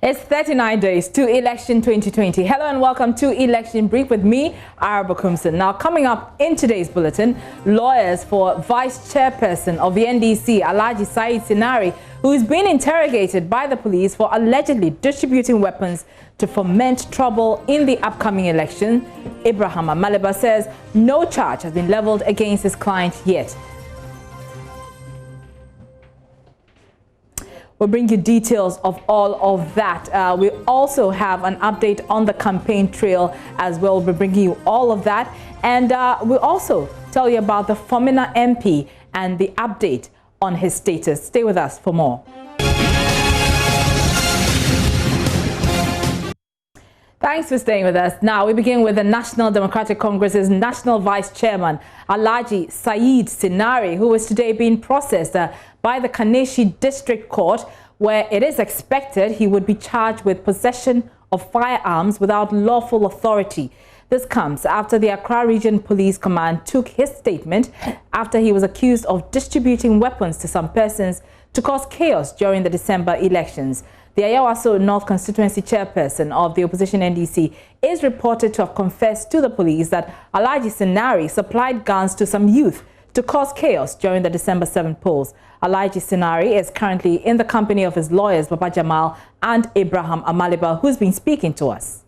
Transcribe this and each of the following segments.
It's 39 days to election 2020. Hello and welcome to Election Brief with me, Araba Kumson. Now, coming up in today's bulletin, lawyers for Vice Chairperson of the NDC, Alhaji Said Sinari, who is being interrogated by the police for allegedly distributing weapons to foment trouble in the upcoming election. Abraham Amaliba says no charge has been leveled against his client yet. We'll bring you details of all of that. We also have an update on the campaign trail as well. We'll be bringing you all of that. And we'll also tell you about the Fomina MP and the update on his status. Stay with us for more. Thanks for staying with us. Now, we begin with the National Democratic Congress's National Vice Chairman, Alhaji Said Sinari, who is today being processed by the Kaneshie District Court, where it is expected he would be charged with possession of firearms without lawful authority. This comes after the Accra Region Police Command took his statement after he was accused of distributing weapons to some persons to cause chaos during the December elections. The Ayawaso North Constituency Chairperson of the opposition NDC is reported to have confessed to the police that Alhaji Sinari supplied guns to some youth to cause chaos during the December 7 polls. Alhaji Sinari is currently in the company of his lawyers, Baba Jamal and Abraham Amaliba, who's been speaking to us.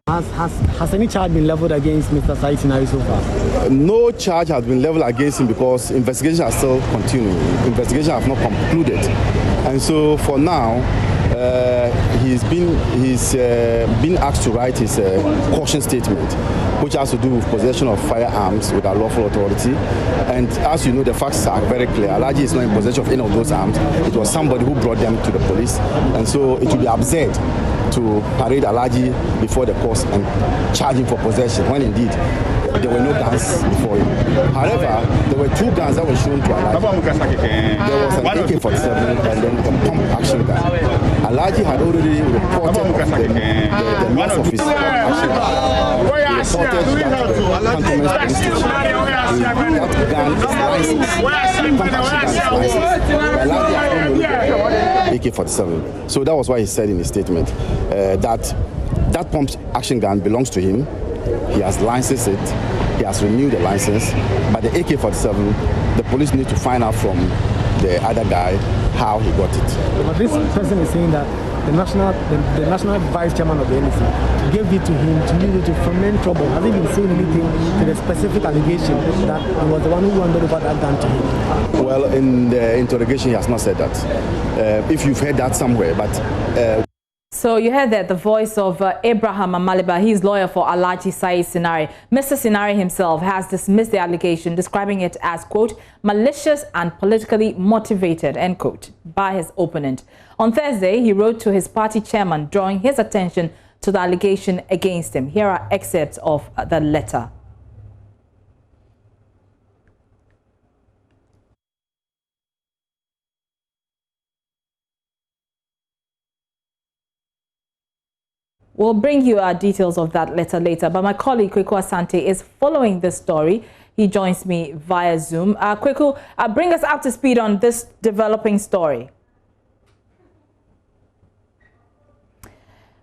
Has any charge been leveled against Mr. Said Sinari so far? No charge has been leveled against him because investigations are still continuing. Investigations have not concluded. And so for now, he's been asked to write his caution statement, which has to do with possession of firearms without lawful authority. And as you know, the facts are very clear. Alhaji is not in possession of any of those arms. It was somebody who brought them to the police. And so it would be absurd to parade Alhaji before the court and charge him for possession, when indeed there were no guns before him. However, there were two guns that were shown to Alhaji. There was an AK-47 and then a pump action gun. Alhaji had already reported the loss of his pump action gun. He reported that the Cantonment police station. That gun is licensed. The pump action gun is licensed. Alhaji had only AK-47. So that was why he said in his statement that pump action gun belongs to him. He has licensed it, he has renewed the license, but the AK-47, the police need to find out from the other guy how he got it. But this person is saying that the national vice chairman of the NDC gave it to him to use it to foment trouble. Has he been saying anything to the specific allegation that he was the one who handed over that gun to him? Well, in the interrogation, he has not said that. If you've heard that somewhere, but... So you heard that, the voice of Abraham Amaliba. He's lawyer for Alhaji Said Sinari. Mr. Sinari himself has dismissed the allegation, describing it as, quote, malicious and politically motivated, end quote, by his opponent. On Thursday, he wrote to his party chairman, drawing his attention to the allegation against him. Here are excerpts of the letter. We'll bring you details of that letter later, but my colleague Kweku Asante is following this story. He joins me via Zoom. Kweku, bring us up to speed on this developing story.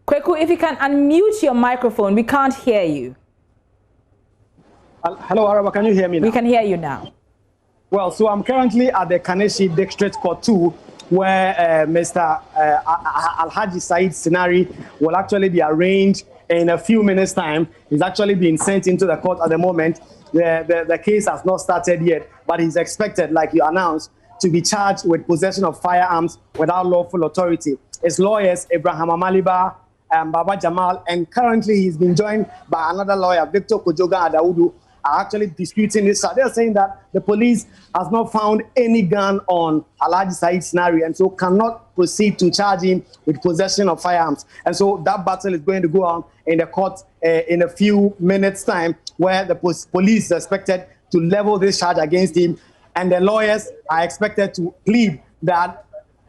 Kweku, if you can unmute your microphone, we can't hear you. Hello, Araba, can you hear me now? We can hear you now. Well, so I'm currently at the Kaneshie District Court 2, where Mr. Alhaji Said Sinari will actually be arraigned in a few minutes' time. He's actually being sent into the court at the moment. The case has not started yet, but he's expected, like you announced, to be charged with possession of firearms without lawful authority. His lawyers, Abraham Amaliba and Baba Jamal, and currently he's been joined by another lawyer, Victor Kojoga Adaudu, are actually disputing this. So they're saying that the police has not found any gun on Alhaji Said Sinari and so cannot proceed to charge him with possession of firearms. And so that battle is going to go on in the court in a few minutes' time, where the police is expected to level this charge against him. And the lawyers are expected to plead that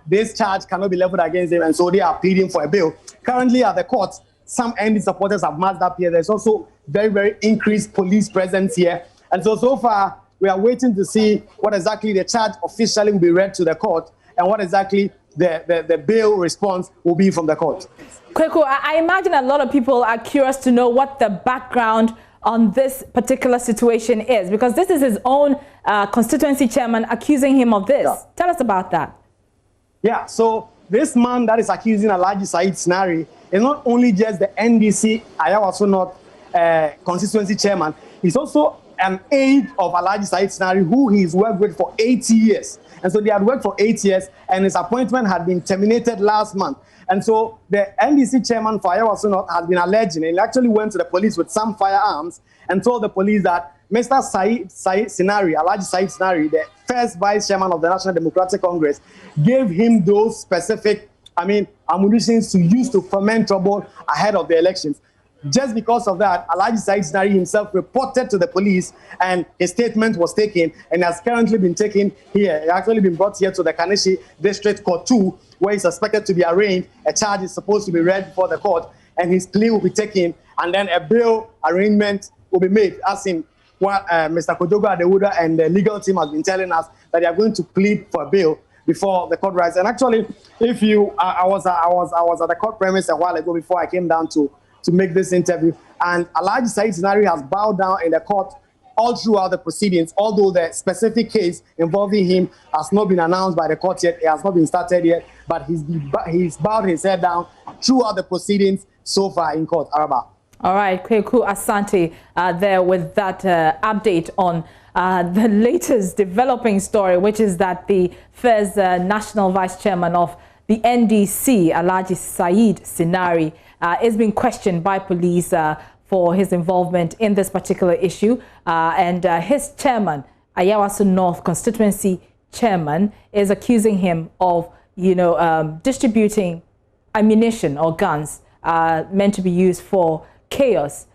this charge cannot be leveled against him. And so they are pleading for a bail. Currently at the court, some ND supporters have massed up here. There's also very increased police presence here. And so far, we are waiting to see what exactly the charge officially will be read to the court and what exactly the bail response will be from the court. Kweku, I imagine a lot of people are curious to know what the background on this particular situation is, because this is his own constituency chairman accusing him of this. Yeah. Tell us about that. Yeah, so this man that is accusing Alhaji Said Sinari is not only just the NDC Ayawaso North constituency chairman, he's also an aide of Alhaji Said Sinari, who he's worked with for 8 years. And so they had worked for 8 years, and his appointment had been terminated last month. And so the NDC chairman for Ayawaso North has been alleging, and he actually went to the police with some firearms and told the police that Mr. Said Sinari, Alhaji Said Sinari, the first vice chairman of the National Democratic Congress, gave him those specific, ammunition to use to foment trouble ahead of the elections. Just because of that, Alhaji Said Sinari himself reported to the police, and his statement was taken and has currently been taken here. He actually been brought here to the Kaneshie District Court 2, where he's suspected to be arraigned. A charge is supposed to be read before the court, and his plea will be taken, and then a bail arraignment will be made, as in what Mr. Kojogo Adewuda and the legal team has been telling us, that they are going to plead for bail before the court rises. And actually, if you, I was at the court premise a while ago before I came down to make this interview, and Alhaji Said Sinari has bowed down in the court all throughout the proceedings, although the specific case involving him has not been announced by the court yet, it has not been started yet, but he's bowed his head down throughout the proceedings so far in court. Araba. All right, Kweku Asante there with that update on the latest developing story, which is that the first national vice chairman of the NDC, Alhaji Said Sinari, is being questioned by police for his involvement in this particular issue. And his chairman, Ayawaso North constituency chairman, is accusing him of, distributing ammunition or guns meant to be used for chaos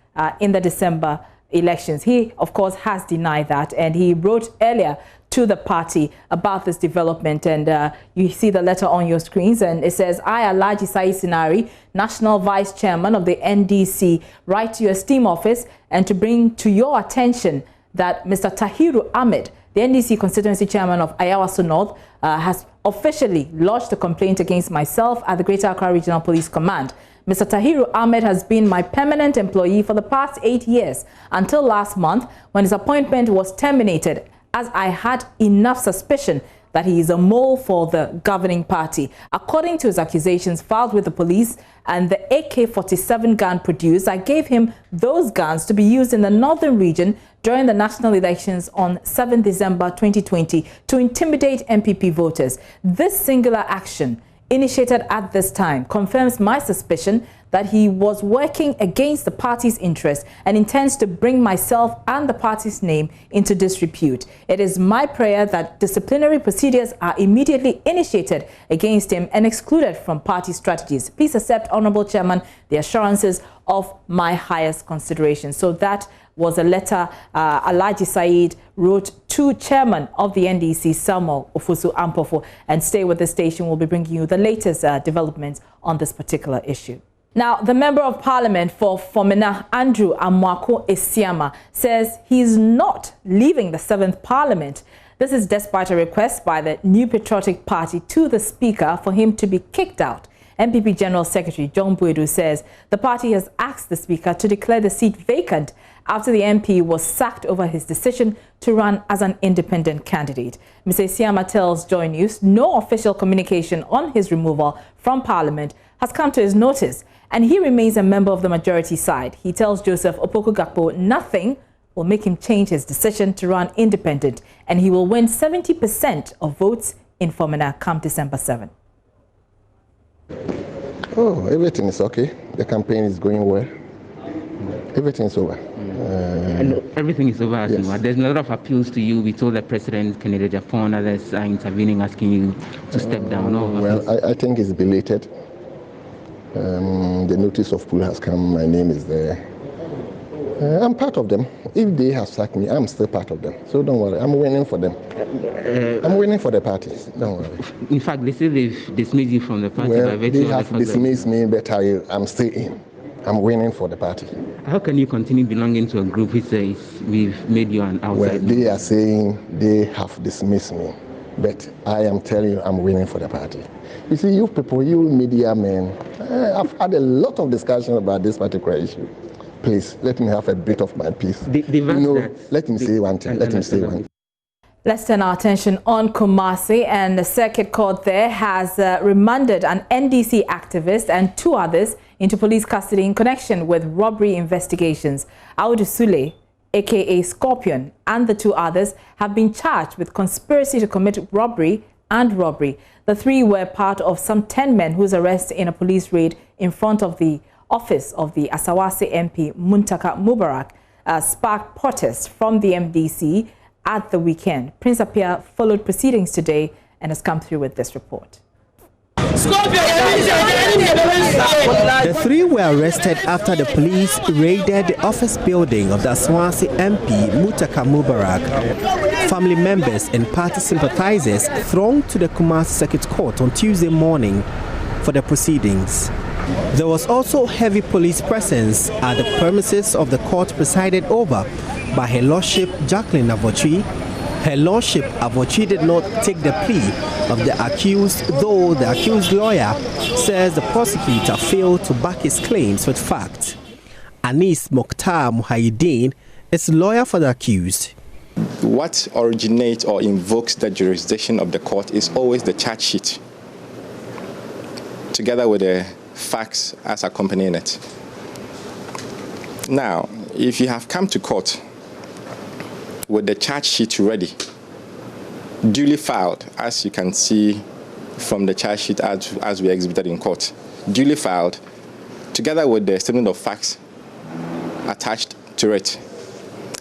in the December elections. He, of course, has denied that, and he wrote earlier to the party about this development, and you see the letter on your screens, and it says, I, Alhaji Said Sinari, National Vice Chairman of the NDC, write to your esteemed office and to bring to your attention that Mr. Tahiru Ahmed, the NDC constituency chairman of Ayawaso North, has officially lodged a complaint against myself at the Greater Accra Regional Police Command. Mr. Tahiru Ahmed has been my permanent employee for the past 8 years until last month, when his appointment was terminated, as I had enough suspicion that he is a mole for the governing party. According to his accusations filed with the police and the AK-47 gun produced, I gave him those guns to be used in the northern region during the national elections on 7 December 2020 to intimidate MPP voters. This singular action, initiated at this time, confirms my suspicion that he was working against the party's interests and intends to bring myself and the party's name into disrepute. It is my prayer that disciplinary procedures are immediately initiated against him and excluded from party strategies. Please accept, Honorable Chairman, the assurances of my highest consideration. So that was a letter Alhaji Said wrote to Chairman of the NDC, Samuel Ofosu Ampofo. And stay with the station. We'll be bringing you the latest developments on this particular issue. Now, the Member of Parliament for Fomena, Andrew Amwako Esiama, says he's not leaving the 7th Parliament. This is despite a request by the New Patriotic Party to the Speaker for him to be kicked out. MPP General Secretary John Buedu says the party has asked the Speaker to declare the seat vacant after the MP was sacked over his decision to run as an independent candidate. Mr. Esiama tells JoyNews no official communication on his removal from Parliament has come to his notice, and he remains a member of the majority side. He tells Joseph Opoku Gakpo nothing will make him change his decision to run independent, and he will win 70% of votes in Fomena come December 7. Oh, everything is okay. The campaign is going well. Everything is over. And everything is over. Yes. There's a lot of appeals to you. We told the President, Kennedy Japan, others are intervening, asking you to step down. Well, I think it's belated. The notice of pull has come. My name is there. I'm part of them. If they have sacked me, I'm still part of them. So don't worry. I'm winning for them. I'm winning for the parties. Don't worry. In fact, they say they've dismissed you from the party. Well, they have dismissed me, but I'm still in. I'm winning for the party. How can you continue belonging to a group which says we've made you an outsider? Well, they are saying they have dismissed me. But I am telling you, I'm winning for the party. You see, you people, you media men, I've had a lot of discussion about this particular issue. Please, let me have a bit of my peace. Let him say one thing. Let him say one thing. Let's turn our attention on Kumasi, and the circuit court there has remanded an NDC activist and 2 others into police custody in connection with robbery investigations. Audu Sule, aka Scorpion, and the 2 others have been charged with conspiracy to commit robbery and robbery. The 3 were part of some 10 men whose arrest in a police raid in front of the office of the Asawase MP Muntaka Mubarak sparked protests from the MDC at the weekend. Prince Appiah followed proceedings today and has come through with this report. The 3 were arrested after the police raided the office building of the Asawase MP Muntaka Mubarak. Family members and party sympathizers thronged to the Kumasi Circuit Court on Tuesday morning for the proceedings. There was also heavy police presence at the premises of the court presided over by Her Lordship Jacqueline Avotri. Her Lordship Avotri did not take the plea of the accused, though the accused lawyer says the prosecutor failed to back his claims with facts. Anis Mokhtar Muhyiddin is lawyer for the accused. What originates or invokes the jurisdiction of the court is always the charge sheet, together with the facts as accompanying it. Now, if you have come to court with the charge sheet ready, duly filed, as you can see from the charge sheet as we exhibited in court, duly filed, together with the statement of facts attached to it,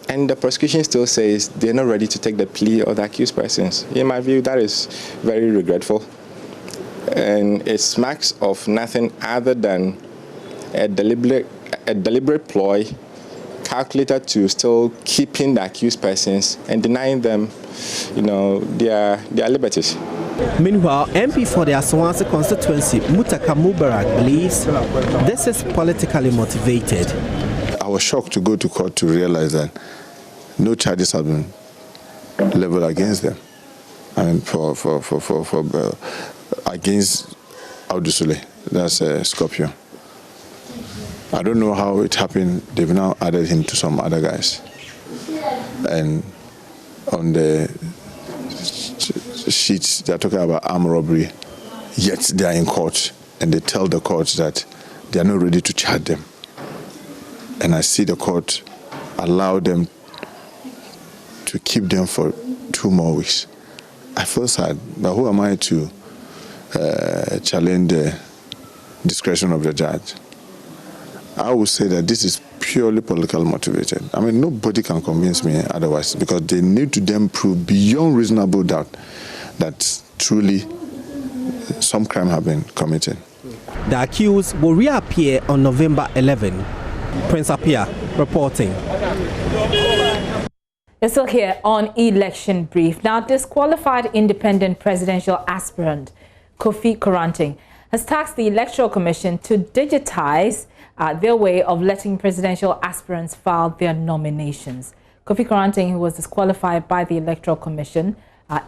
and the prosecution still says they're not ready to take the plea of the accused persons. In my view, that is very regretful. And it smacks of nothing other than a deliberate ploy calculated to still keeping the accused persons and denying them, their liberties. Meanwhile, MP for the Asawase constituency, Muntaka Mubarak, believes this is politically motivated. I was shocked to go to court to realize that no charges have been leveled against them. I mean, against Audu Sule, that's a Scorpion. I don't know how it happened. They've now added him to some other guys. And on the sheets, they're talking about armed robbery, yet they are in court, and they tell the court that they are not ready to charge them. And I see the court allow them to keep them for 2 more weeks. I feel sad, but who am I to challenge the discretion of the judge? I would say that this is purely politically motivated. I mean, nobody can convince me otherwise, because they need to then prove beyond reasonable doubt that truly some crime have been committed. The accused will reappear on November 11. Prince Appiah reporting. You're still here on Election Brief. Now, disqualified independent presidential aspirant Kofi Koranteng has tasked the Electoral Commission to digitize their way of letting presidential aspirants file their nominations. Kofi Koranteng, who was disqualified by the Electoral Commission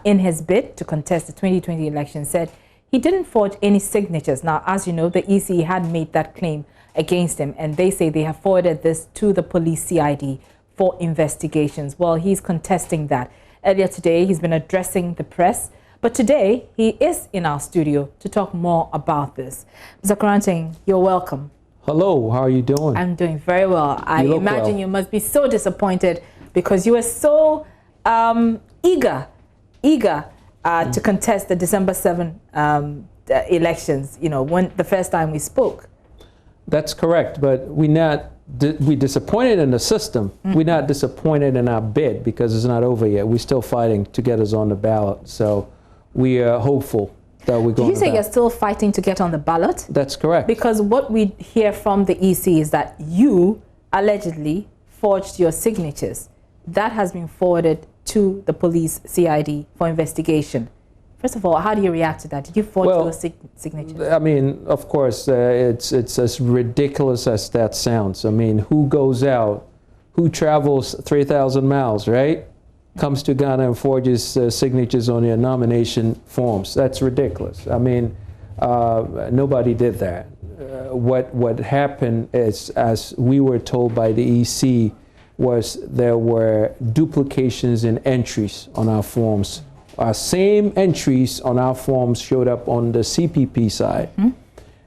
in his bid to contest the 2020 election, said he didn't forge any signatures. Now, as you know, the EC had made that claim against him, and they say they have forwarded this to the police CID for investigations. Well, he's contesting that. Earlier today, he's been addressing the press, but today he is in our studio to talk more about this. Mr. Koranteng, you're welcome. Hello, how are you doing? I'm doing very well. I imagine you must be so disappointed because you were so eager to contest the December 7 elections, when the first time we spoke. That's correct, but we disappointed in the system. We're not disappointed in our bid because it's not over yet. We're still fighting to get us on the ballot. So we are hopeful that we're going to. Did you say you're still fighting to get on the ballot? That's correct. Because what we hear from the EC is that you allegedly forged your signatures. That has been forwarded to the police CID for investigation. First of all, how do you react to that? Did you forge those signatures? I mean, of course, it's as ridiculous as that sounds. I mean, who goes out, who travels 3,000 miles, right, comes to Ghana and forges signatures on your nomination forms. That's ridiculous. I mean, nobody did that. What happened is, as we were told by the EC, was there were duplications in entries on our forms. Same entries on our forms showed up on the CPP side.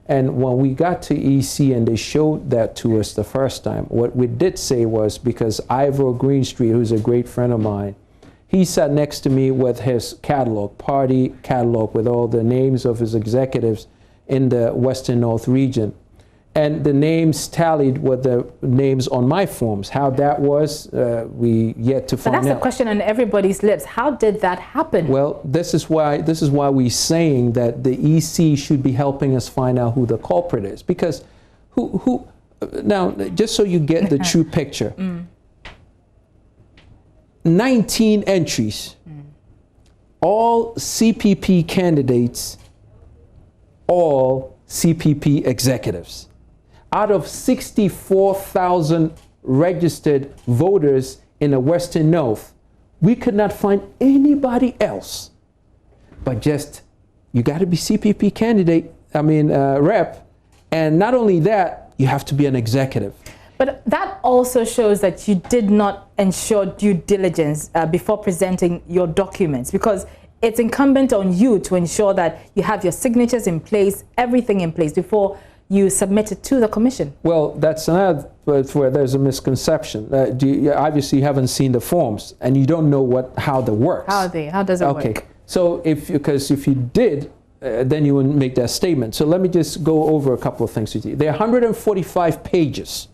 And when we got to EC and they showed that to us the first time, what we did say was, because Ivor Greenstreet, who's a great friend of mine, he sat next to me with his catalog, party catalog, with all the names of his executives in the Western North region. And the names tallied with the names on my forms. How that was, we yet to find out. But that's the question on everybody's lips. How did that happen? Well, this is why we're saying that the EC should be helping us find out who the culprit is. Because who now, just so you get the true picture, 19 entries, all CPP candidates, all CPP executives. Out of 64,000 registered voters in the Western North, we could not find anybody else but just, you got to be CPP candidate, rep, and not only that, you have to be an executive. But that also shows that you did not ensure due diligence before presenting your documents, because it's incumbent on you to ensure that you have your signatures in place, everything in place before you submit it to the commission. Well, that's another where there's a misconception. Obviously, you haven't seen the forms and you don't know how that works. How does it work? Okay, so because if you did, then you wouldn't make that statement. So let me just go over a couple of things with you. There are 145 pages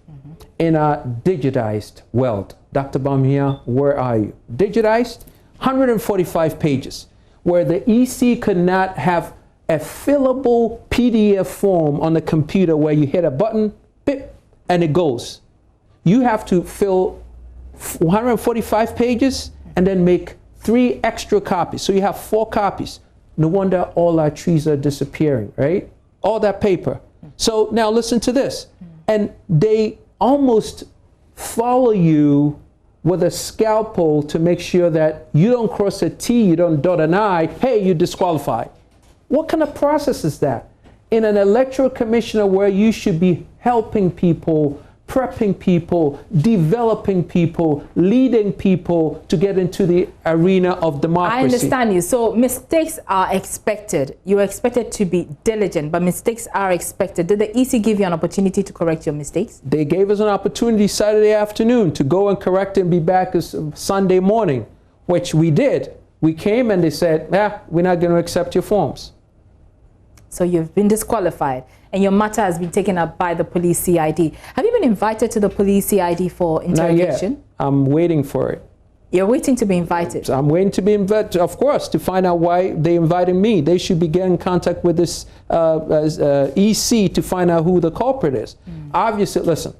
in a digitized world. Dr. Bamia, where are you? Digitized, 145 pages, where the EC could not have a fillable PDF form on the computer where you hit a button, beep, and it goes. You have to fill 145 pages and then make 3 extra copies. So you have 4 copies. No wonder all our trees are disappearing, right? All that paper. So now listen to this. And they almost follow you with a scalpel to make sure that you don't cross a T, you don't dot an I, hey, you're disqualified. What kind of process is that? In an electoral commissioner where you should be helping people, prepping people, developing people, leading people to get into the arena of democracy. I understand you. So mistakes are expected. You are expected to be diligent, but mistakes are expected. Did the EC give you an opportunity to correct your mistakes? They gave us an opportunity Saturday afternoon to go and correct and be back Sunday morning, which we did. We came and they said, we're not going to accept your forms. So you've been disqualified and your matter has been taken up by the police CID. Have you been invited to the police CID for interrogation? Not yet. I'm waiting for it. You're waiting to be invited? I'm waiting to be invited, of course, to find out why they invited me. They should be getting in contact with this EC to find out who the culprit is. Obviously, listen,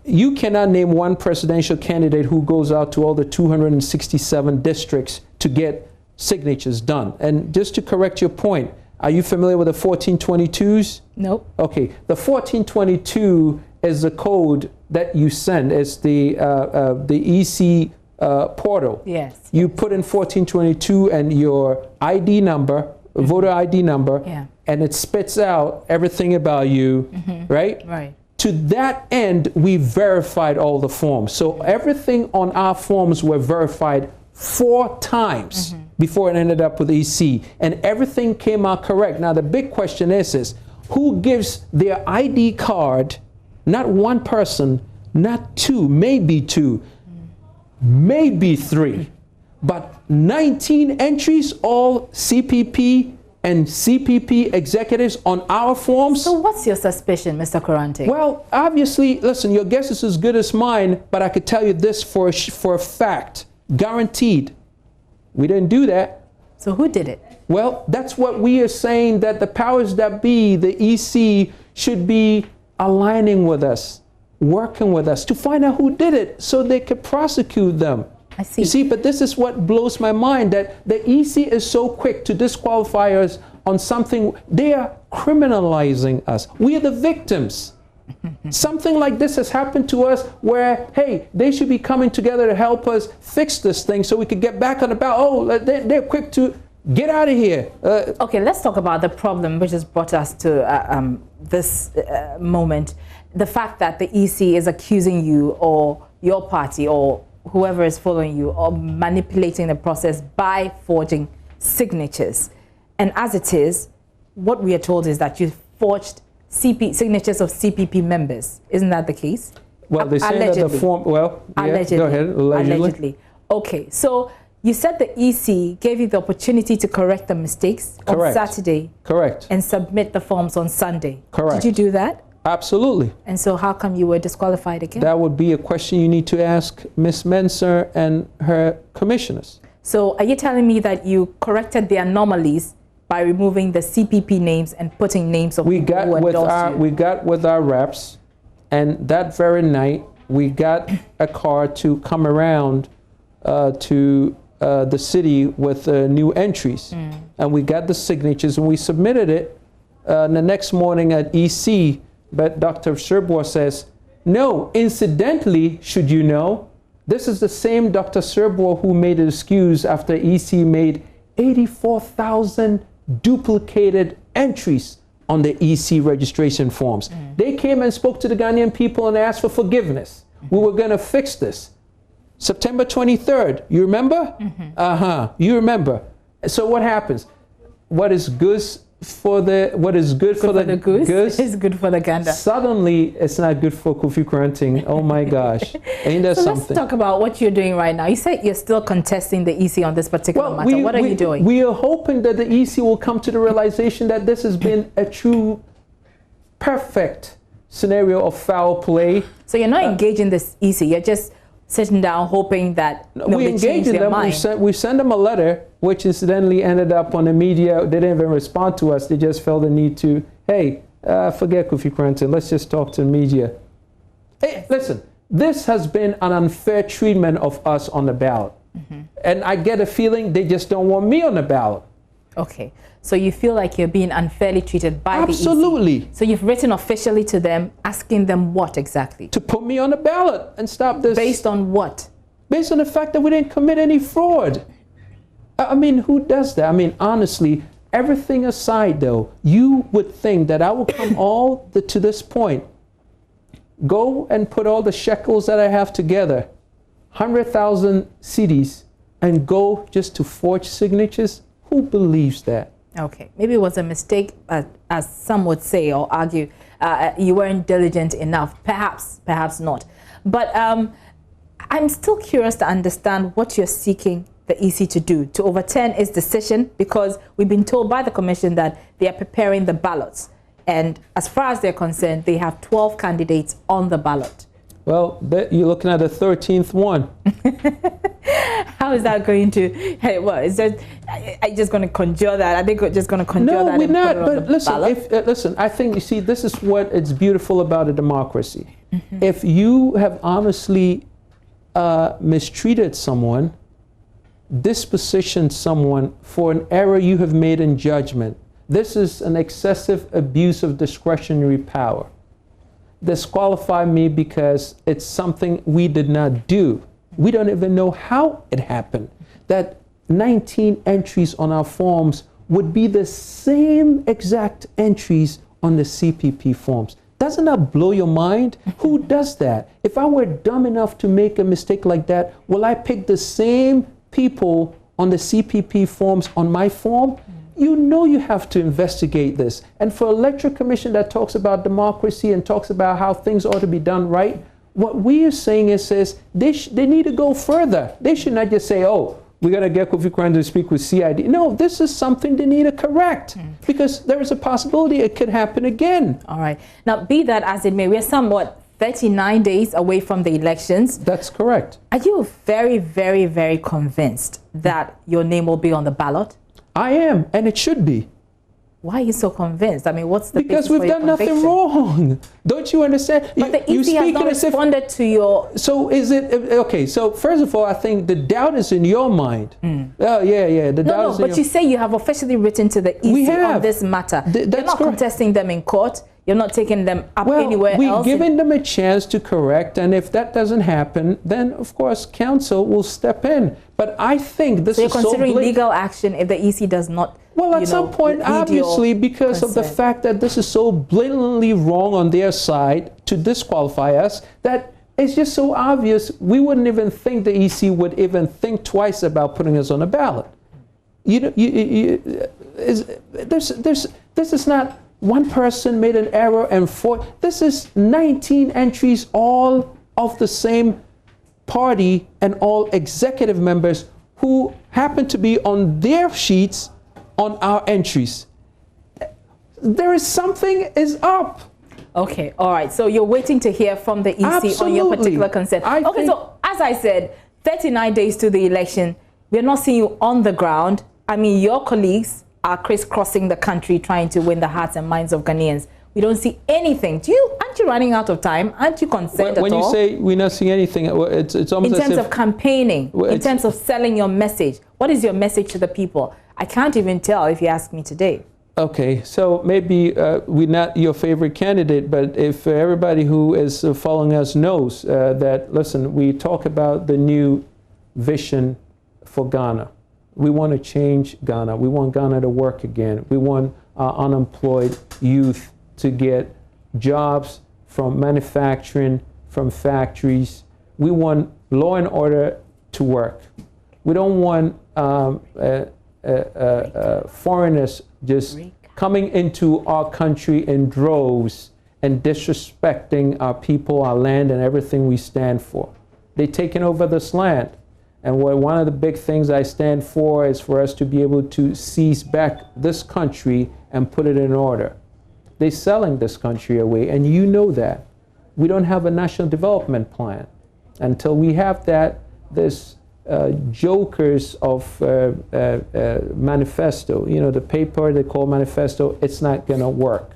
you cannot name one presidential candidate who goes out to all the 267 districts to get signatures done. And just to correct your point, are you familiar with the 1422s? Nope. Okay, the 1422 is the code that you send. It's the EC portal. Yes. You put in 1422 and your ID number, voter ID number, and it spits out everything about you, right? Right. To that end, we verified all the forms. So everything on our forms were verified 4 times before it ended up with EC, and everything came out correct. Now the big question is who gives their ID card, not one person, not 2, maybe 2, maybe 3, but 19 entries, all CPP and CPP executives on our forms. So what's your suspicion, Mr. Koranteng? Well, obviously, listen, your guess is as good as mine, but I could tell you this for a fact. Guaranteed. We didn't do that. So who did it? Well, that's what we are saying, that the powers that be, the EC, should be aligning with us, working with us to find out who did it so they could prosecute them. I see. You see, but this is what blows my mind, that the EC is so quick to disqualify us on something. They are criminalizing us. We are the victims. Something like this has happened to us where, hey, they should be coming together to help us fix this thing so we could get back on the ballot. Oh, they're quick to get out of here. Okay, let's talk about the problem which has brought us to this moment. The fact that the EC is accusing you or your party or whoever is following you of manipulating the process by forging signatures. And as it is, what we are told is that you forged signatures of CPP members. Isn't that the case? Well, they say that the form, well, yeah, allegedly. Go ahead, Allegedly. Okay, so you said the EC gave you the opportunity to correct the mistakes on Saturday. Correct. And submit the forms on Sunday. Correct. Did you do that? Absolutely. And so how come you were disqualified again? That would be a question you need to ask Ms. Mensah and her commissioners. So are you telling me that you corrected the anomalies by removing the CPP names and putting names of people who endorsed you? We got with our reps, and that very night we got a car to come around to the city with new entries. And we got the signatures and we submitted it the next morning at EC. But Dr. Serbour says, no, incidentally, should you know, this is the same Dr. Serbour who made an excuse after EC made 84,000 duplicated entries on the EC registration forms. They came and spoke to the Ghanaian people and asked for forgiveness. We were going to fix this. September 23rd, you remember? You remember. So what happens? What is good for the goose is good for the gander. Suddenly, it's not good for Kofi Kranting. Oh my gosh. Ain't that something? Let's talk about what you're doing right now. You said you're still contesting the EC on this particular matter. What are you doing? We are hoping that the EC will come to the realization that this has been a true, perfect scenario of foul play. So you're not engaging this EC. You're just sitting down hoping that we engage in them. We send them a letter, which incidentally ended up on the media. They didn't even respond to us. They just felt the need to, hey, forget Kofi Kranting. Let's just talk to the media. Hey, listen, this has been an unfair treatment of us on the ballot. And I get a feeling they just don't want me on the ballot. Okay. So you feel like you're being unfairly treated by the EC? Absolutely. So you've written officially to them, asking them what exactly? To put me on the ballot and stop this. Based on what? Based on the fact that we didn't commit any fraud. I mean, who does that? I mean, honestly, everything aside, though, you would think that I will come to this point, go and put all the shekels that I have together, 100,000 CDs, and go just to forge signatures? Who believes that? Okay, maybe it was a mistake, as some would say or argue. You weren't diligent enough. Perhaps not. But I'm still curious to understand what you're seeking the EC to do, to overturn its decision, because we've been told by the Commission that they are preparing the ballots. And as far as they're concerned, they have 12 candidates on the ballot. Well, you're looking at the 13th one. How is that going to? Hey, what is that? Are you just going to conjure that? Are they just going to conjure that? No, we're not. But listen, listen. I think you see, this is what it's beautiful about a democracy. If you have honestly mistreated someone, dispositioned someone for an error you have made in judgment, this is an excessive abuse of discretionary power. Disqualify me because it's something we did not do. We don't even know how it happened. That 19 entries on our forms would be the same exact entries on the CPP forms. Doesn't that blow your mind? Who does that? If I were dumb enough to make a mistake like that, will I pick the same people on the CPP forms on my form? You know you have to investigate this. And for an electoral commission that talks about democracy and talks about how things ought to be done right, what we are saying is they need to go further. They should not just say, oh, we got to get Kofi Kranting to speak with CID. No, this is something they need to correct because there is a possibility it could happen again. All right. Now, be that as it may, we are somewhat 39 days away from the elections. That's correct. Are you very, very, very convinced that your name will be on the ballot? I am, and it should be. Why are you so convinced? I mean, what's the because basis we've for your done nothing wrong. Don't you understand? But the EC has not responded to your... So is it... Okay, so first of all, I think the doubt is in your mind. Oh, yeah, the doubt is in but you say you have officially written to the EC on this matter. You're not contesting them in court. You're not taking them up well, anywhere else? We're giving them a chance to correct, and if that doesn't happen, then of course council will step in. But I think this so is you're considering legal action if the EC does not. Well, at some point, obviously, because of the fact that this is so blatantly wrong on their side to disqualify us, that it's just so obvious we wouldn't even think the EC would even think twice about putting us on a ballot. This is not one person made an error and four. This is 19 entries, all of the same party and all executive members who happen to be on their sheets on our entries. There is something is up. Okay, all right. So you're waiting to hear from the EC Absolutely. on your particular concern. Okay, so as I said, 39 days to the election, we're not seeing you on the ground. I mean, your colleagues are crisscrossing the country trying to win the hearts and minds of Ghanaians. We don't see anything. Aren't you running out of time? Aren't you concerned at all? When you say we're not seeing anything, it's almost in terms of campaigning, in terms of selling your message. What is your message to the people? I can't even tell if you ask me today. Okay, so maybe we're not your favorite candidate, but if everybody who is following us knows that, listen, we talk about the new vision for Ghana. We want to change Ghana. We want Ghana to work again. We want our unemployed youth to get jobs from manufacturing, from factories. We want law and order to work. We don't want foreigners just coming into our country in droves and disrespecting our people, our land, and everything we stand for. They've taken over this land. And one of the big things I stand for is for us to be able to seize back this country and put it in order. They're selling this country away, and you know that. We don't have a national development plan. Until we have that, this jokers of manifesto, the paper they call manifesto, it's not going to work.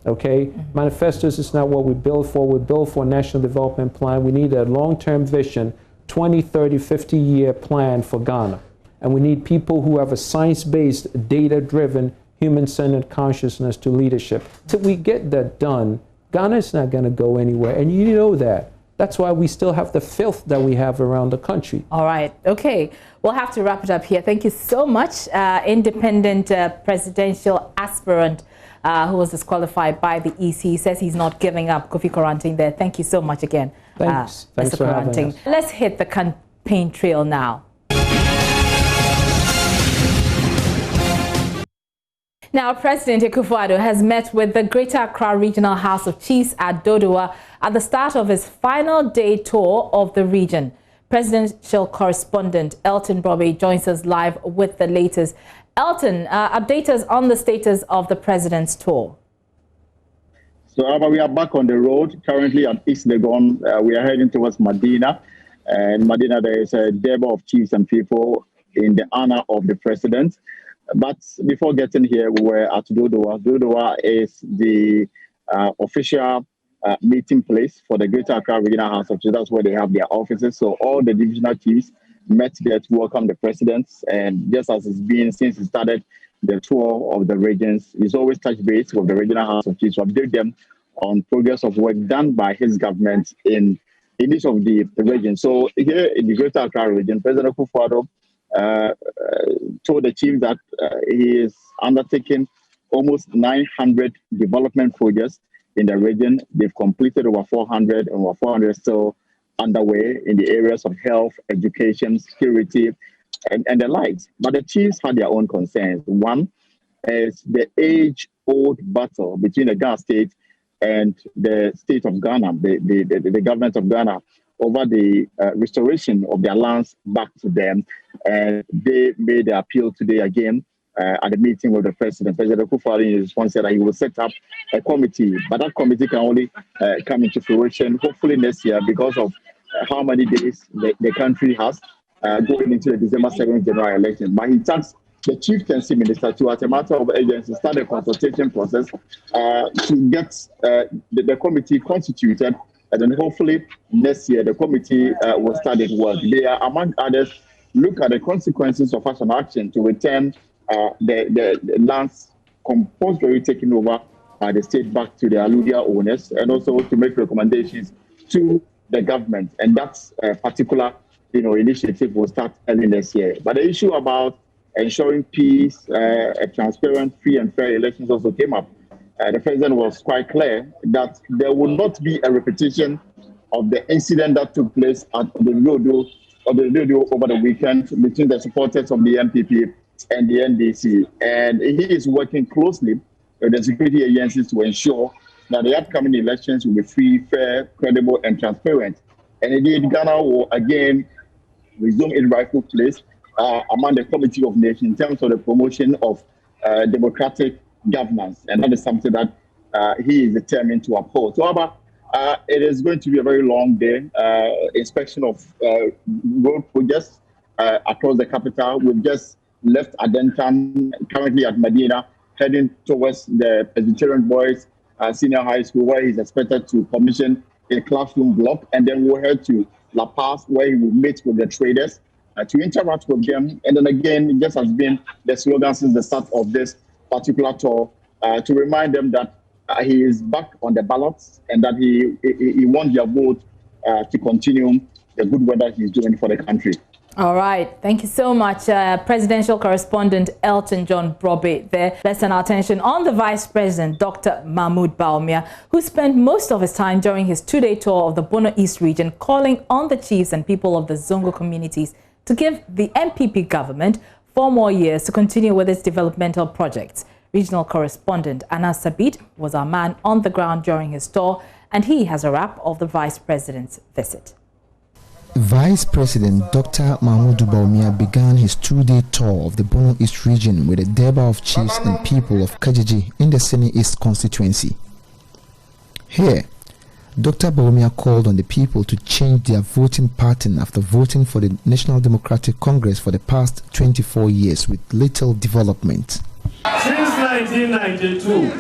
Okay? Manifestos is not what we build for. We build for a national development plan. We need a long-term vision, 20, 30, 50-year plan for Ghana. And we need people who have a science-based, data-driven, human-centered consciousness to leadership. Till we get that done, Ghana is not going to go anywhere. And you know that. That's why we still have the filth that we have around the country. All right. Okay. We'll have to wrap it up here. Thank you so much. Independent presidential aspirant who was disqualified by the EC says he's not giving up. Kofi Koranteng there. Thank you so much again. Thanks. Thanks Mr. for having Koranteng. us. Let's hit the campaign trail now. Now, President Akufo-Addo has met with the Greater Accra Regional House of Chiefs at Dodowa at the start of his final day tour of the region. Presidential correspondent Elton Bobby joins us live with the latest. Elton, update us on the status of the president's tour. So, Abba, we are back on the road. Currently at East Legon, we are heading towards Medina. And in Medina, there is a debate of chiefs and people in the honor of the president. But before getting here, we were at Dodowa. Dodowa is the official meeting place for the Greater Accra Regional House of Chiefs. That's where they have their offices. So all the divisional chiefs met there to welcome the president. And just as it's been since he started the tour of the regions, he's always touched base with the Regional House of Chiefs to update them on progress of work done by his government in each of the regions. So here in the Greater Accra region, President Akufo-Addo told the chief that he is undertaking almost 900 development projects in the region. They've completed over 400, and over 400 still underway in the areas of health, education, security, and the likes. But the chiefs had their own concerns. One is the age-old battle between the Ghana state and the state of Ghana, the government of Ghana, over the restoration of their lands back to them. And they made the appeal today again at the meeting with the president. President Akufo-Addo in his response said that he will set up a committee, but that committee can only come into fruition hopefully next year because of how many days the country has going into the December 7th general election. But he tasked the chieftaincy minister to, as a matter of urgency, start a consultation process to get the committee constituted. And then hopefully next year, the committee will start its work. They are, among others, look at the consequences of such an action to return the lands compulsory taken over the state back to the alluvial owners, and also to make recommendations to the government. And that particular initiative will start early next year. But the issue about ensuring peace, a transparent, free and fair elections also came up. The president was quite clear that there will not be a repetition of the incident that took place at the Lodo over the weekend between the supporters of the MPP and the NDC. And he is working closely with the security agencies to ensure that the upcoming elections will be free, fair, credible, and transparent. And indeed, Ghana will again resume its rightful place among the Committee of Nations in terms of the promotion of democratic governance. And that is something that he is determined to uphold. So, it is going to be a very long day. Inspection of road projects across the capital. We've just left Adentan, currently at Medina, heading towards the Presbyterian Boys Senior High School, where he's expected to commission a classroom block. And then we'll head to La Paz, where he will meet with the traders to interact with them. And then again, just has been the slogan since the start of this particular tour, to remind them that he is back on the ballots and that he wants their vote to continue the good work that he's doing for the country. All right. Thank you so much, presidential correspondent Elton John Brobe there. Let's turn our attention on the Vice President, Dr. Mahmoud Bawumia, who spent most of his time during his two-day tour of the Bono East region calling on the chiefs and people of the Zongo communities to give the MPP government 4 more years to continue with its developmental projects. Regional correspondent Anas Sabit was our man on the ground during his tour, and he has a wrap of the Vice President's visit. Vice President Dr. Mahmoud Bawumia began his 2-day tour of the Bono East region with a Deba of chiefs and people of Kajiji in the Sene East constituency. Here, Dr. Bawumia called on the people to change their voting pattern after voting for the National Democratic Congress for the past 24 years with little development. Since 1992,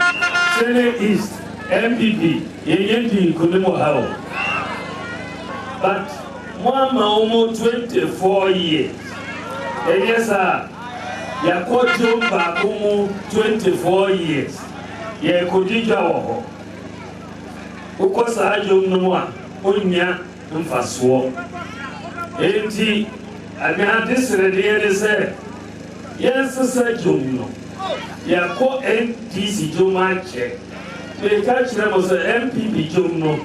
Sene East, MPP, but almost 24 years. And yes, sir, Yakojo Bakumu 24 years. Yakodijawo. Ukosa Jomnoa, Unya, and Faswo. Enti, I mean, this ready say, yes, sir, Jomno. Yako NTC Jomache. They catch them as an MPP Jomno,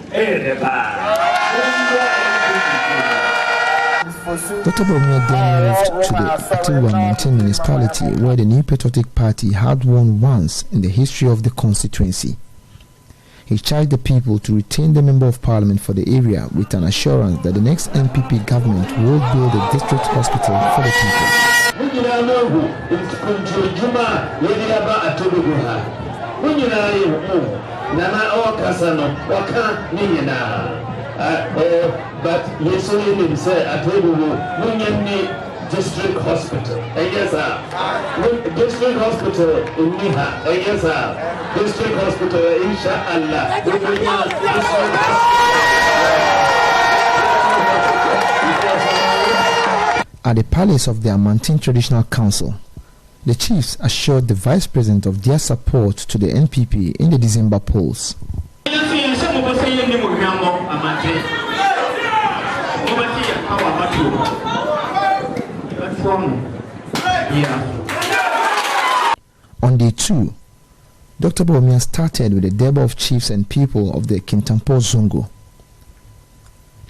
Dr. Bawumia then moved to the Atiwa Mountain municipality, where the New Patriotic Party had won once in the history of the constituency. He charged the people to retain the Member of Parliament for the area with an assurance that the next MPP government will build a district hospital for the people. But yes, only say at district hospital. Yes, sir. District hospital in Miha. Yes, sir. District hospital, inshallah. At the palace of the Amantin Traditional Council, the chiefs assured the Vice President of their support to the NPP in the December polls. On day 2, Dr. Bawumia started with a Deba of chiefs and people of the Kintampo Zongo.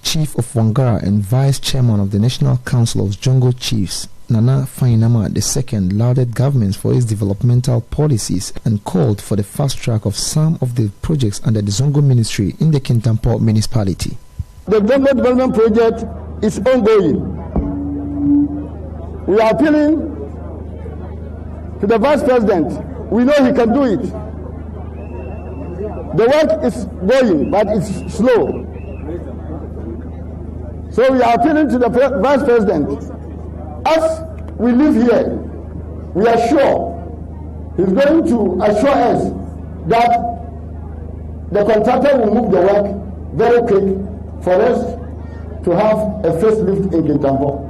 Chief of Wangara and Vice Chairman of the National Council of Zongo Chiefs, Nana Fainama II, lauded governments for its developmental policies and called for the fast track of some of the projects under the Zongo Ministry in the Kintampo municipality. The Zongo development project is ongoing. We are appealing to the Vice President. We know he can do it. The work is going, but it's slow. So we are appealing to the Vice President. As we live here, we are sure he's going to assure us that the contractor will move the work very quick for us to have a facelift in Kintampo.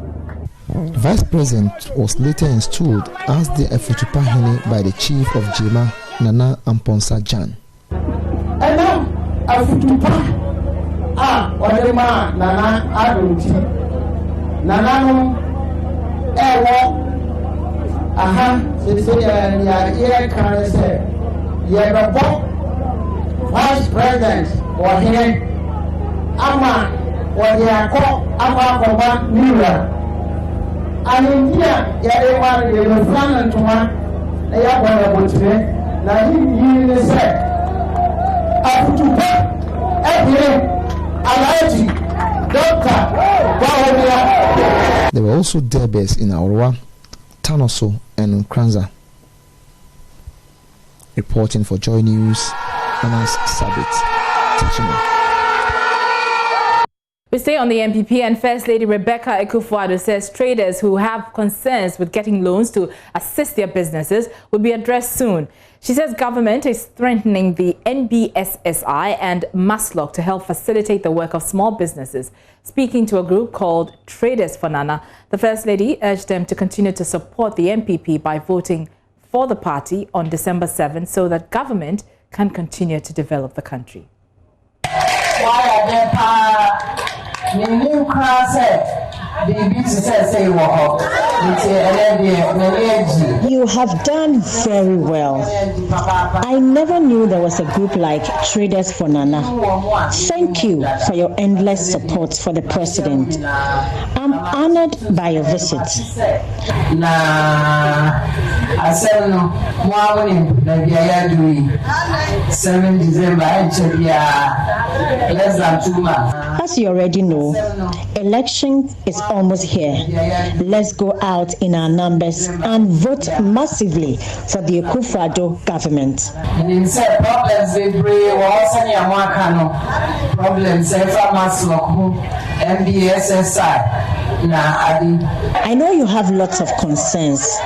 Vice President was later installed as the Efutupahine by the Chief of Jema, Nana Amponsa Jan. afutupa wɔde ma Nana Adonti Nana no ɛwɔ aha sese yɛ kan sɛ yɛbɛbɔ vice president wɔhene ama wɔde akɔba nira anentia yɛde ma no yɛbɛfura no ntoma na yɛabɔ no abotire na yiri ne sɛ afutupa ɛdere alaji Dr. Bahomia. There were also derbers in Aurora, Tanoso and Nkranza. Reporting for Joy News, Anas Sabit, Tichino. We stay on the MPP, and First Lady Rebecca Akufo-Addo says traders who have concerns with getting loans to assist their businesses will be addressed soon. She says government is strengthening the NBSSI and Maslock to help facilitate the work of small businesses. Speaking to a group called Traders for Nana, the First Lady urged them to continue to support the MPP by voting for the party on December 7th so that government can continue to develop the country. You have done very well. I never knew there was a group like Traders for Nana. Thank you for your endless support for the president. I'm honored by your visit. 7 December, less than 2 months. As you already know, election is almost here. Let's go out in our numbers and vote massively for the Akufo-Addo government. I know you have lots of concerns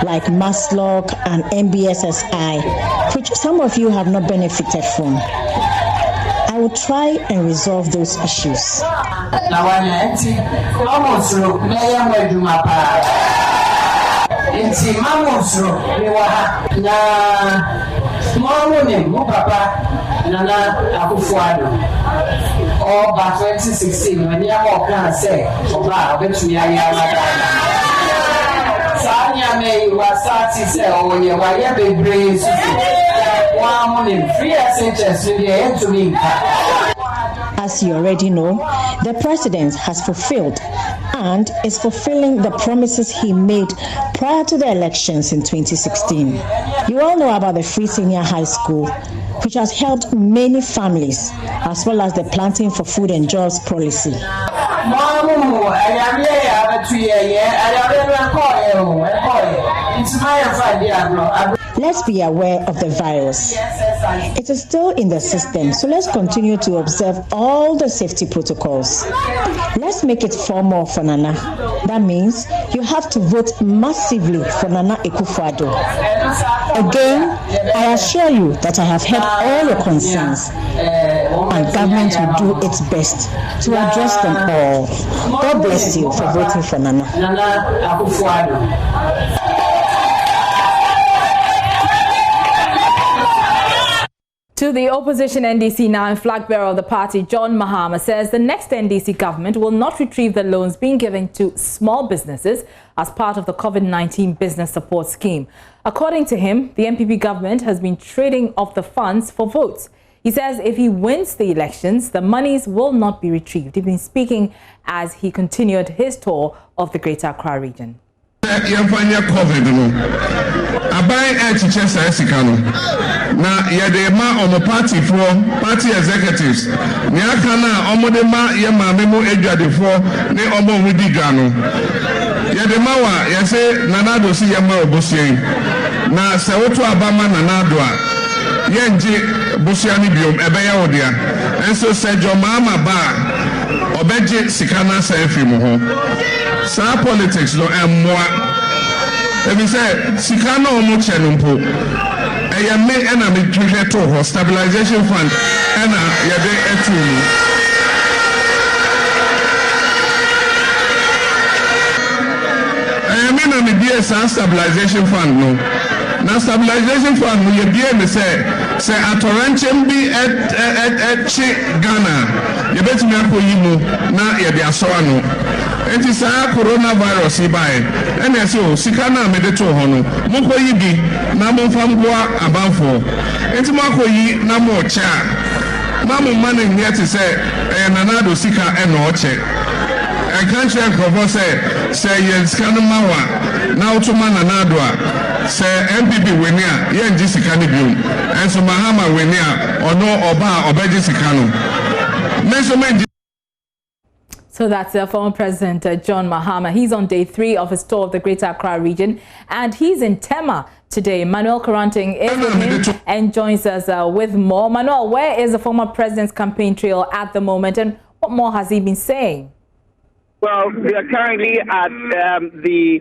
like Maslock and MBSSI, which some of you have not benefited from. I will try and resolve those issues. Or by 2016, when you can say, Sanya may was starting say, oh, yeah, why you be brave? One morning, 3 SHS to the end to me. As you already know, the president has fulfilled and is fulfilling the promises he made prior to the elections in 2016. You all know about the free senior high school, which has helped many families, as well as the planting for food and jobs policy. Let's be aware of the virus. It is still in the system, so let's continue to observe all the safety protocols. Let's make it formal for Nana. That means you have to vote massively for Nana Akufo-Addo. Again, I assure you that I have heard all your concerns, and government will do its best to address them all. God bless you for voting for Nana. To the opposition NDC now, and flag bearer of the party, John Mahama, says the next NDC government will not retrieve the loans being given to small businesses as part of the COVID-19 business support scheme. According to him, the MPP government has been trading off the funds for votes. He says if he wins the elections, the monies will not be retrieved. He's been speaking as he continued his tour of the Greater Accra region. Na yede ma omo party executives ni aka na omo de ma ye maame mu adwadefo ni omo mu digwa no yede ma wa ye se nanado si ye ma obosie na se woto abama nanado a ye nje bosia ni biom ebe ya odia enso se jomama ba obeje sikana sa efi mu ho sa politics no emmoa ebi se sikana omo chenumpo I may and I'm to stabilization fund and yade etu. I mean I'm a stabilization fund no. Now stabilization fund no ye be me say se atoranche bi eche Ghana yebetumi akoyi mu na yede aso ano enti saa coronavirus ibae ene ese o sika na mede to ho no mokoyi bi na momfa mboa abanfo enti mokoyi na mo cha na mo mane nyete se nanado sika eno oche country nkofo se yen sika no mawa na otuma nanado a se MPP weni a yen ji sika ne biom enso Mahama weni a ono oba obeji sika no menso menji. So that's former President John Mahama. He's on day 3 of his tour of the Greater Accra region, and he's in Tema today. Manuel Karanting is with him and joins us with more. Manuel, where is the former president's campaign trail at the moment, and what more has he been saying? Well, we are currently at the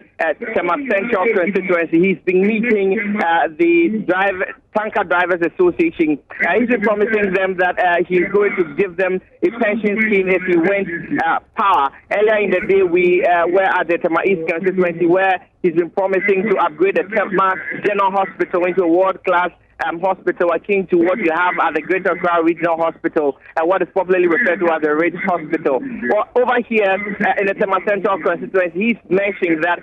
Tema Central constituency. He's been meeting the Tanker Drivers Association. He's been promising them that he's going to give them a pension scheme if he wins power. Earlier in the day, we were at the Tema East constituency where he's been promising to upgrade the Tema General Hospital into a world-class hospital akin to what you have at the Greater Accra Regional Hospital, what is popularly referred to as the Ridge Hospital. Well, over here in the Tema Central constituency, he's mentioning that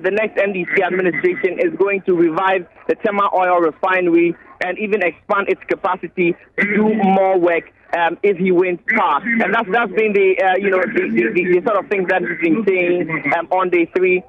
the next NDC administration is going to revive the Tema Oil Refinery and even expand its capacity to do more work if he wins power. And that's been the the sort of things that he's been saying on day 3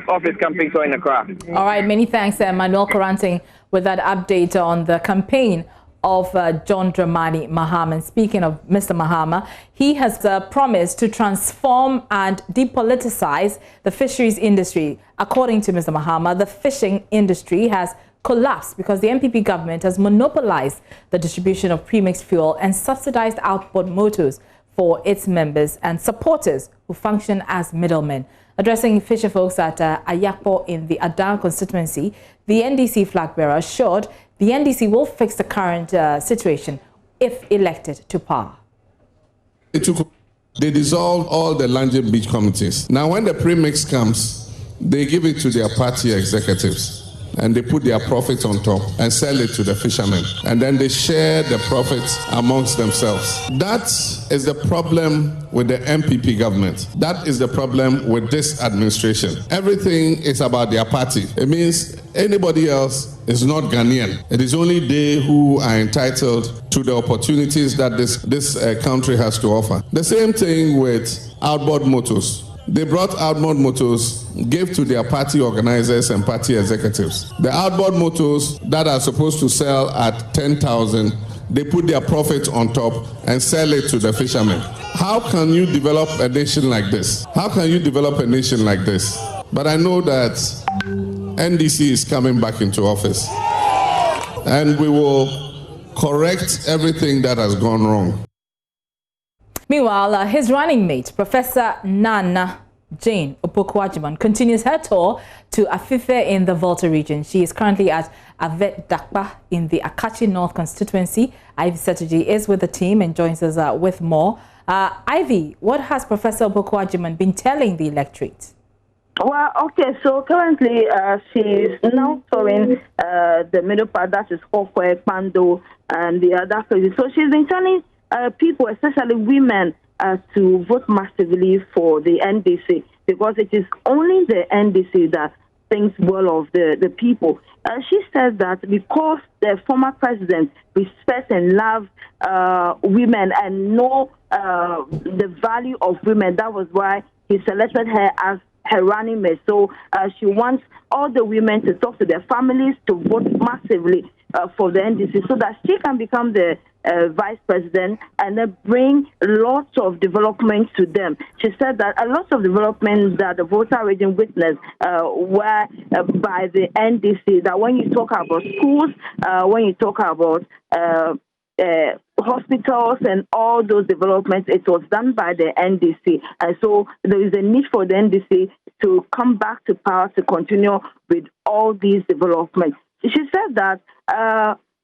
of his campaign tour in Accra. All right, many thanks, Manuel Karanting, with that update on the campaign of John Dramani Mahama. And speaking of Mr. Mahama, he has promised to transform and depoliticize the fisheries industry. According to Mr. Mahama, the fishing industry has collapsed because the MPP government has monopolized the distribution of premixed fuel and subsidized outboard motors for its members and supporters who function as middlemen. Addressing fisher folks at Ayakpo in the Adan constituency, the NDC flag bearer assured the NDC will fix the current situation if elected to power. They dissolved all the Lanjing Beach committees. Now when the premix comes, they give it to their party executives, and they put their profits on top and sell it to the fishermen. And then they share the profits amongst themselves. That is the problem with the MPP government. That is the problem with this administration. Everything is about their party. It means anybody else is not Ghanaian. It is only they who are entitled to the opportunities that this country has to offer. The same thing with outboard motors. They brought outboard motors, gave to their party organizers and party executives. The outboard motors that are supposed to sell at 10,000, they put their profit on top and sell it to the fishermen. How can you develop a nation like this? How can you develop a nation like this? But I know that NDC is coming back into office, and we will correct everything that has gone wrong. Meanwhile, his running mate, Professor Nana Jane Opoku-Agyeman, continues her tour to Afife in the Volta region. She is currently at Avet Dakpa in the Akachi North constituency. Ivy Setterji is with the team and joins us with more. Ivy, what has Professor Opoku-Agyeman been telling the electorate? Well, okay, so currently she is now touring the middle part, that is Kokwe, Pando, and the other places. So she's been telling people, especially women, to vote massively for the NDC, because it is only the NDC that thinks well of the people. She said that because the former president respects and loves women and know the value of women, that was why he selected her as her running mate. So she wants all the women to talk to their families to vote massively for the NDC so that she can become the vice president and then bring lots of development to them. She said that a lot of developments that the Volta region witnessed were by the NDC, that when you talk about schools, when you talk about hospitals and all those developments, it was done by the NDC. And so there is a need for the NDC to come back to power to continue with all these developments. She said that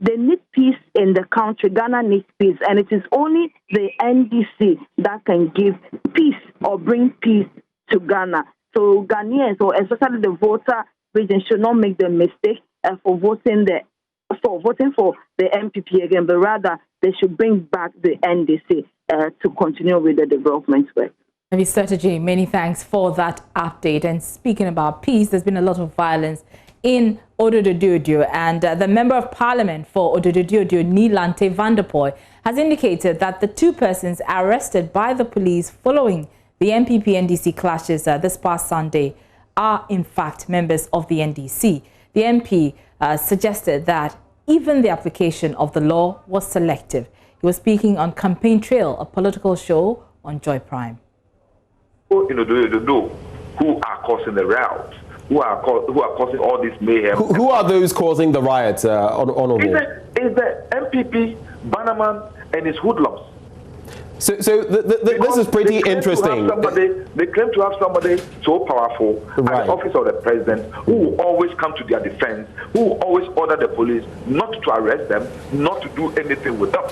they need peace in the country. Ghana needs peace, and it is only the NDC that can give peace or bring peace to Ghana. So Ghanaians, or especially the Volta region, should not make the mistake for voting the for voting for the MPP again, but rather they should bring back the NDC to continue with the development work. Maybe strategy, many thanks for that update. And speaking about peace, there's been a lot of violence in Odododio, and the Member of Parliament for Odododio, Nilante Vanderpoy, has indicated that the 2 persons arrested by the police following the MPP-NDC clashes this past Sunday are in fact members of the NDC. The MP suggested that even the application of the law was selective. He was speaking on Campaign Trail, a political show on Joy Prime. In Odododio, who are causing the riots, who are causing all this mayhem. Who are those causing the riots, Honorable? Is the MPP, Bannerman, and his hoodlums. So this is pretty interesting. They claim to have somebody so powerful at the office of the president who will always come to their defense, who will always order the police not to arrest them, not to do anything with them.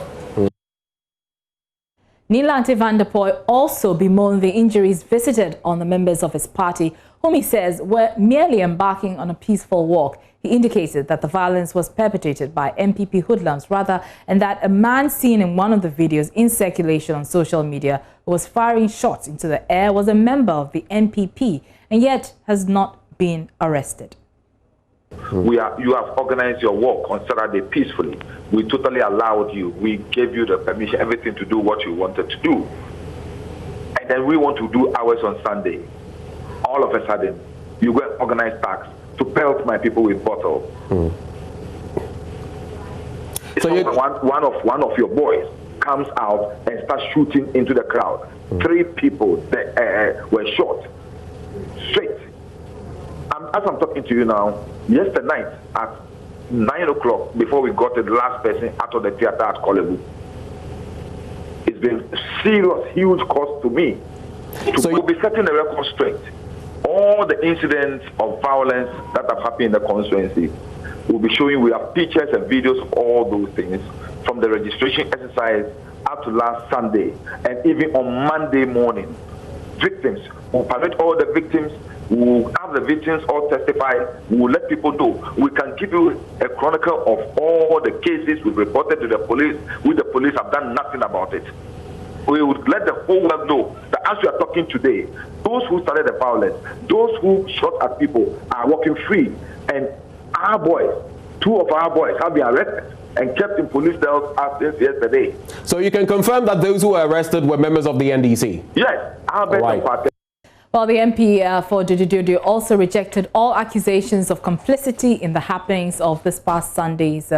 Nilante Vanderpoy also bemoaned the injuries visited on the members of his party, whom he says were merely embarking on a peaceful walk. He indicated that the violence was perpetrated by MPP hoodlums rather, and that a man seen in one of the videos in circulation on social media who was firing shots into the air was a member of the MPP and yet has not been arrested. You have organized your walk on Saturday peacefully. We totally allowed you. We gave you the permission, everything to do what you wanted to do. And then we want to do ours on Sunday. All of a sudden, you go and organize packs to pelt my people with bottles. So one of your boys comes out and starts shooting into the crowd. 3 people were shot straight. As I'm talking to you now, yesterday night at 9 o'clock, before we got the last person out of the theater at Kolebu, it's been serious, huge cost to me. We'll be setting the record straight. All the incidents of violence that have happened in the constituency, we'll be showing. We have pictures and videos of all those things from the registration exercise up to last Sunday, and even on Monday morning. Victims, we'll permit all the victims. We'll have the victims all testify. We'll let people know. We can give you a chronicle of all the cases we've reported to the police. We, the police, have done nothing about it. We would let the whole world know that as we are talking today, those who started the violence, those who shot at people are walking free. And our boys, 2 of our boys have been arrested and kept in police cells since yesterday. So you can confirm that those who were arrested were members of the NDC? Yes, our best party. Well, the MP for Odododio also rejected all accusations of complicity in the happenings of this past Sunday's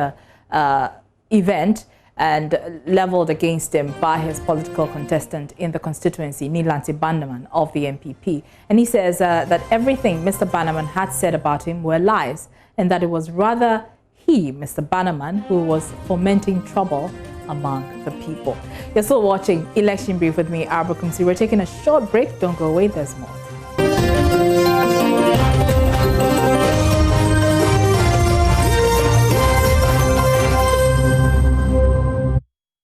event and leveled against him by his political contestant in the constituency, Nilante Bannerman of the MPP. And he says that everything Mr. Bannerman had said about him were lies, and that it was rather he, Mr. Bannerman, who was fomenting trouble among the people. You're still watching Election Brief with me, Arbor Kumsi. We're taking a short break. Don't go away. There's more.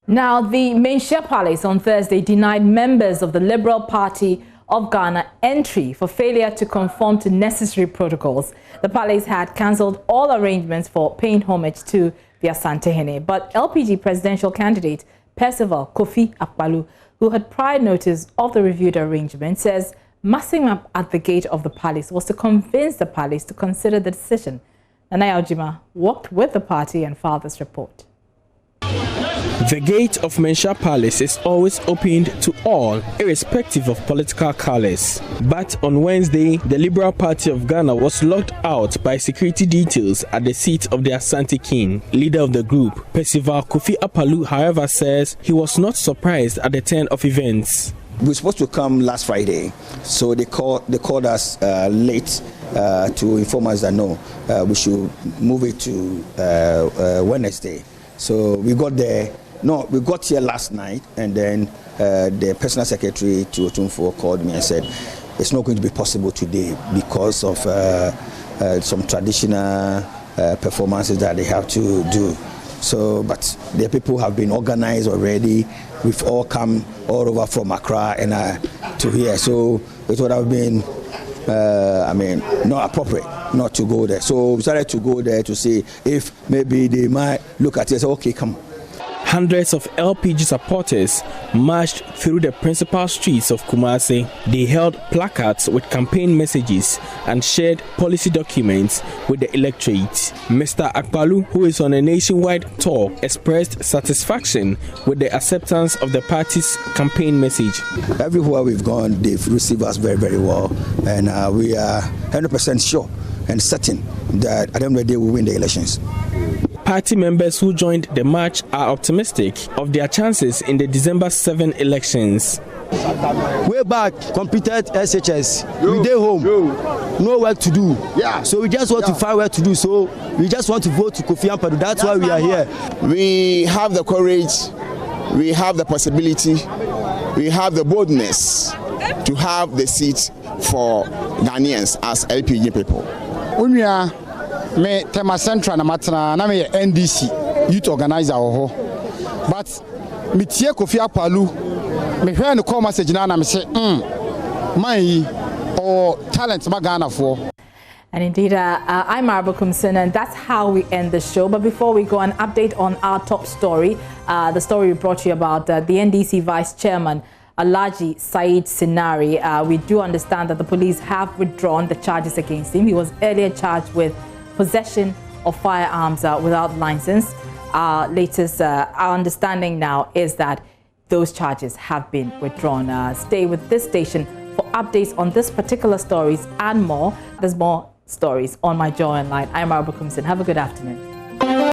Now, the Menchia Palace on Thursday denied members of the Liberal Party of Ghana entry for failure to conform to necessary protocols. The palace had cancelled all arrangements for paying homage to the Asantehene, but LPG presidential candidate Percival Kofi Akpalu, who had prior notice of the reviewed arrangement, says massing up at the gate of the palace was to convince the palace to consider the decision. Nanaya Ojima walked with the party and filed this report. The gate of Menchia Palace is always opened to all, irrespective of political colors. But on Wednesday, the Liberal Party of Ghana was locked out by security details at the seat of the Asante King. Leader of the group, Percival Kofi Akpalu, however, says he was not surprised at the turn of events. We were supposed to come last Friday, so they called us late to inform us that no, we should move it to Wednesday. So we got there. No, we got here last night, and then the personal secretary to Otumfuo called me and said it's not going to be possible today because of some traditional performances that they have to do. So, but the people have been organized already. We've all come all over from Accra and to here. So it would have been, not appropriate not to go there. So we started to go there to see if maybe they might look at it and say, okay, come. Hundreds of LPG supporters marched through the principal streets of Kumasi. They held placards with campaign messages and shared policy documents with the electorate. Mr. Akpalu, who is on a nationwide tour, expressed satisfaction with the acceptance of the party's campaign message. Everywhere we've gone, they've received us very, very well. And we are 100% sure and certain that at the end of the day, we win the elections. Party members who joined the march are optimistic of their chances in the December 7 elections. Way back, completed SHS. We stay home, no work to do. Yeah. So we just want to find work to do. So we just want to vote to Kofi Ampadu. That's why we are here. We have the courage, we have the possibility, we have the boldness to have the seat for Ghanaians as LPG people. Me tema central na matana na me NDC youth organizer ho but me tie Kofi Akpalu me hwe no call message na me say man yi or talent ma Ghana for. And indeed, I'm Marba Kumson, and that's how we end the show. But before we go, an update on our top story, the story we brought you about the NDC Vice Chairman, Alhaji Said Sinari. We do understand that the police have withdrawn the charges against him. He was earlier charged with possession of firearms without license. Our understanding now is that those charges have been withdrawn. Stay with this station for updates on this particular stories and more. There's more stories on my Joy Online. I'm Marba Kumson. Have a good afternoon.